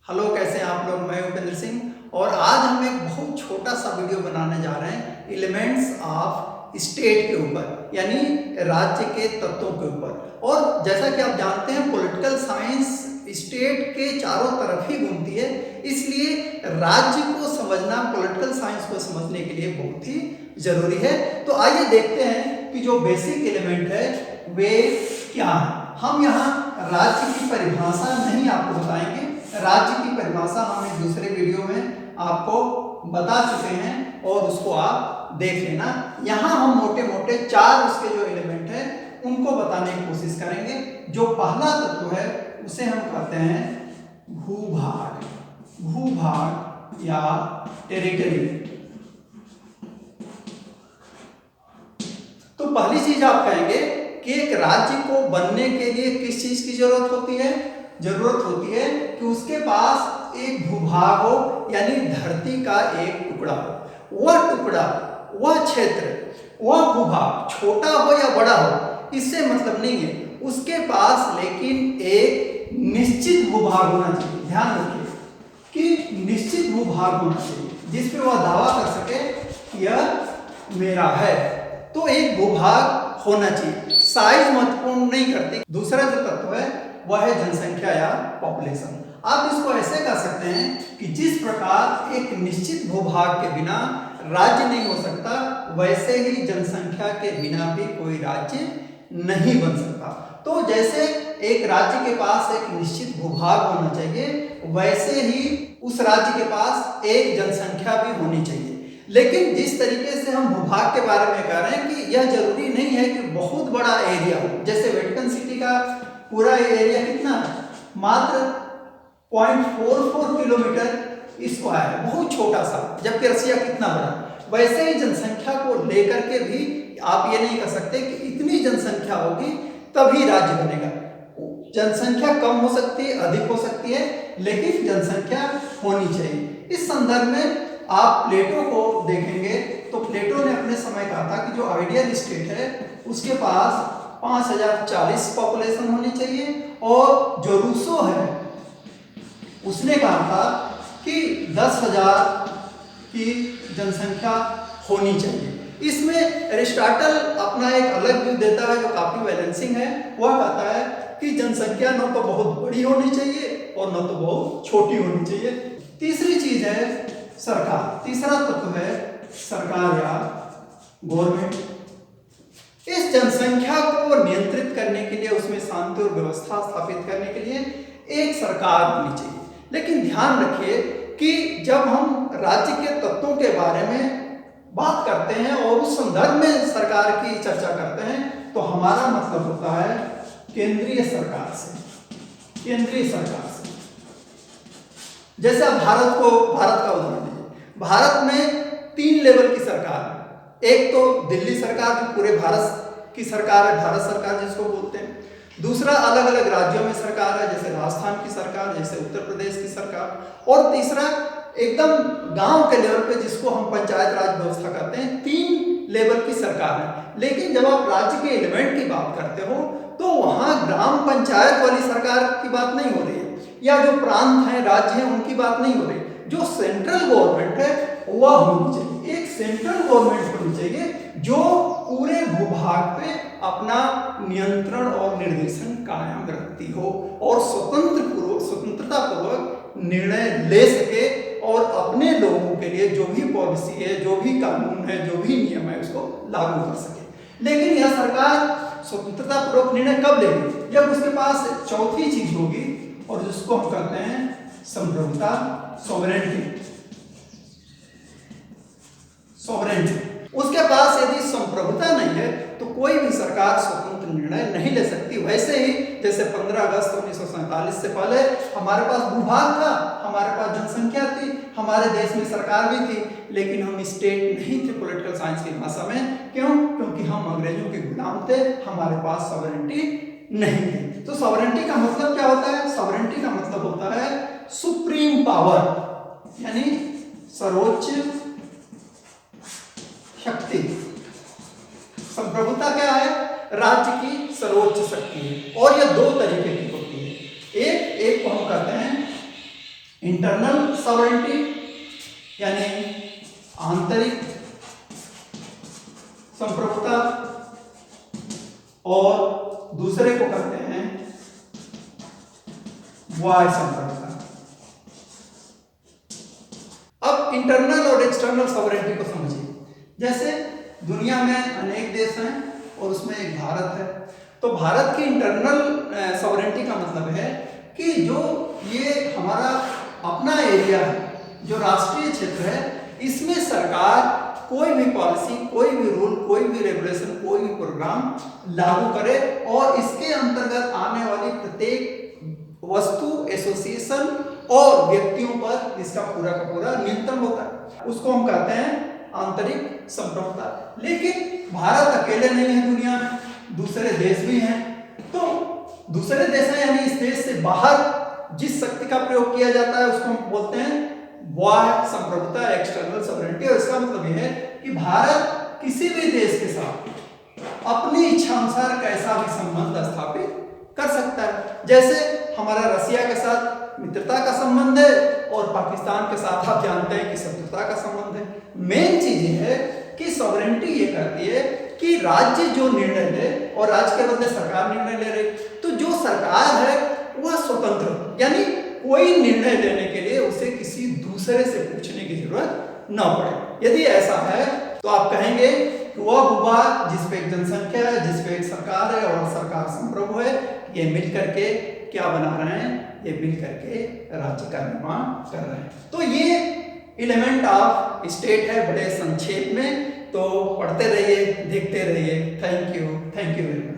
Hello, कैसे हैं आप लोग। मैं उपेंद्र सिंह और आज हम एक बहुत छोटा सा वीडियो बनाने जा रहे हैं एलिमेंट्स ऑफ स्टेट के ऊपर, यानी राज्य के तत्वों के ऊपर। और जैसा कि आप जानते हैं पॉलिटिकल साइंस स्टेट के चारों तरफ ही घूमती है, इसलिए राज्य को समझना पॉलिटिकल साइंस को समझने के लिए बहुत ही जरूरी है। तो आइए देखते हैं कि जो बेसिक एलिमेंट है वे क्या है। हम यहाँ राज्य की परिभाषा नहीं आपको बताएंगे, राज्य की परिभाषा हम एक दूसरे वीडियो में आपको बता चुके हैं और उसको आप देख लेना। यहाँ हम मोटे मोटे चार उसके जो एलिमेंट है उनको बताने की कोशिश करेंगे। जो पहला तत्व है उसे हम कहते हैं भूभाग, भूभाग या टेरिटरी। तो पहली चीज आप कहेंगे कि एक राज्य को बनने के लिए किस चीज की जरूरत होती है। जरूरत होती है कि उसके पास एक भूभाग हो, यानी धरती का एक टुकड़ा हो। वह टुकड़ा, वह क्षेत्र, वह भूभाग छोटा हो या बड़ा हो इससे मतलब नहीं है, उसके पास लेकिन एक निश्चित भूभाग होना चाहिए। ध्यान रखिए कि निश्चित भूभाग होना चाहिए जिसपे वह दावा कर सके कि यह मेरा है। तो एक भूभाग होना चाहिए। साइज महत्वपूर्ण नहीं करती। दूसरा जो तत्व है वह है जनसंख्या या पॉपुलेशन। आप इसको ऐसे कर सकते हैं कि जिस प्रकार एक निश्चित भूभाग के बिना राज्य नहीं हो सकता, वैसे ही जनसंख्या के बिना भी कोई राज्य नहीं बन सकता। तो जैसे एक राज्य के पास एक निश्चित भूभाग होना चाहिए, वैसे ही उस राज्य के पास एक जनसंख्या भी होनी चाहिए। लेकिन जिस तरीके से हम भूभाग के बारे में कह रहे हैं कि यह जरूरी नहीं है कि बहुत बड़ा एरिया हो। जैसे वेटिकन सिटी का पूरा एरिया कितना है, मात्र 0.44 किलोमीटर स्क्वायर, बहुत छोटा सा, जबकि रसिया कितना बड़ा। वैसे ही जनसंख्या को लेकर के भी आप ये नहीं कह सकते कि इतनी जनसंख्या होगी तभी राज्य बनेगा। जनसंख्या कम हो सकती है, अधिक हो सकती है, लेकिन जनसंख्या होनी चाहिए। इस संदर्भ में आप प्लेटो को देखेंगे तो प्लेटो ने अपने समय कहा था कि जो आइडियल स्टेट है उसके पास 5040 पॉपुलेशन होनी चाहिए, और जो रूसो है उसने कहा था कि 10,000 की जनसंख्या होनी चाहिए। इसमें एरिस्टोटल अपना एक अलग व्यू देता है जो काफी बैलेंसिंग है। वह कहता है कि जनसंख्या न तो बहुत बड़ी होनी चाहिए और न तो बहुत छोटी होनी चाहिए। तीसरी चीज है सरकार। तीसरा तत्व है सरकार या गवर्नमेंट। इस जनसंख्या को नियंत्रित करने के लिए, उसमें शांति और व्यवस्था स्थापित करने के लिए एक सरकार होनी चाहिए। लेकिन ध्यान रखिए कि जब हम राज्य के तत्वों के बारे में बात करते हैं और उस संदर्भ में सरकार की चर्चा करते हैं तो हमारा मतलब होता है केंद्रीय सरकार से। केंद्रीय सरकार से जैसे आप भारत का उदाहरण लीजिए। भारत में 3 लेवल की सरकार है। एक तो दिल्ली सरकार जो पूरे भारत की सरकार है, भारत सरकार जिसको बोलते हैं। दूसरा अलग अलग राज्यों में सरकार है, जैसे राजस्थान की सरकार, जैसे उत्तर प्रदेश की सरकार। और तीसरा एकदम गांव के लेवल पे जिसको हम पंचायत राज व्यवस्था करते हैं। 3 लेवल की सरकार है। लेकिन जब आप राज्य के एलिमेंट की बात करते हो तो वहां ग्राम पंचायत वाली सरकार की बात नहीं हो रही है, या जो प्रांत हैं, राज्य हैं, उनकी बात नहीं हो रही। जो सेंट्रल गवर्नमेंट है वह होनी चाहिए। एक सेंट्रल गवर्नमेंट होनी चाहिए जो पूरे भूभाग पे अपना नियंत्रण और निर्देशन कायम रखती हो और स्वतंत्रता पूर्वक निर्णय ले सके और अपने लोगों के लिए जो भी पॉलिसी है, जो भी कानून है, जो भी नियम है उसको लागू कर सके। लेकिन यह सरकार स्वतंत्रता पूर्वक निर्णय कब लेगी? जब उसके पास चौथी चीज होगी और जिसको हम कहते हैं संप्रभुता, सॉवरेनिटी। उसके पास यदि संप्रभुता नहीं है तो कोई भी सरकार स्वतंत्र निर्णय नहीं ले सकती। वैसे ही जैसे 15 अगस्त 1947 से पहले हमारे पास भूभाग था, हमारे पास जनसंख्या थी, हमारे देश में सरकार भी थी, लेकिन हम स्टेट नहीं थे पॉलिटिकल साइंस की भाषा में। क्यों? क्योंकि हम अंग्रेजों के गुलाम थे, हमारे पास सॉवरेनिटी नहीं थी। तो सॉवरेनिटी का मतलब क्या होता है? सॉवरेनिटी का मतलब होता है सुप्रीम पावर, यानी सर्वोच्च शक्ति। संप्रभुता क्या है? राज्य की सर्वोच्च शक्ति है। और यह 2 तरीके की होती है। एक को हम कहते हैं इंटरनल सॉवरेंटी यानी आंतरिक संप्रभुता, और दूसरे को कहते हैं बाह्य संप्रभुता। अब इंटरनल और एक्सटर्नल सॉवरेंटी को समझिए। जैसे दुनिया में अनेक देश हैं और उसमें एक भारत है। तो भारत की इंटरनल सॉवरेंटी का मतलब है कि जो ये हमारा अपना एरिया है, जो राष्ट्रीय क्षेत्र है, इसमें सरकार कोई भी पॉलिसी, कोई भी रूल, कोई भी रेगुलेशन, कोई भी प्रोग्राम लागू करे और इसके अंतर्गत आने वाली प्रत्येक वस्तु, एसोसिएशन और व्यक्तियों पर इसका पूरा का पूरा नियंत्रण होता है। उसको हम कहते हैं आंतरिक संप्रभुता। लेकिन भारत अकेले नहीं है दुनिया में, दूसरे देश भी हैं। तो दूसरे देश हैं यानी इस देश से बाहर जिस शक्ति का प्रयोग किया जाता है उसको हम बोलते हैं बाह्य संप्रभुता, एक्सटर्नल सॉवरेंटी। और इसका मतलब यह है कि भारत किसी भी देश के साथ अपनी इच्छा अनुसार कैसा भी संबंध स्थापित कर सकता है। जैसे हमारा रसिया के साथ मित्रता का संबंध है और पाकिस्तान के साथ आप जानते हैं कि शत्रुता का संबंध है। मेन चीज ये है कि सॉवरेंटी ये कहती है कि राज्य जो निर्णय ले, और राज्य के बदले सरकार निर्णय ले रही, तो जो सरकार है वह स्वतंत्र, यानी कोई निर्णय लेने के लिए उसे किसी दूसरे से पूछने की जरूरत न पड़े। यदि ऐसा है तो आप कहेंगे कि वह भूभाग जिस पे एक जनसंख्या है, जिस पे एक सरकार है और सरकार संप्रभु है, ये मिल करके क्या बना रहे हैं, ये मिल करके राज्य का निर्माण कर रहे हैं। तो ये एलिमेंट ऑफ स्टेट है बड़े संक्षेप में। तो पढ़ते रहिए, देखते रहिए। Thank you very much.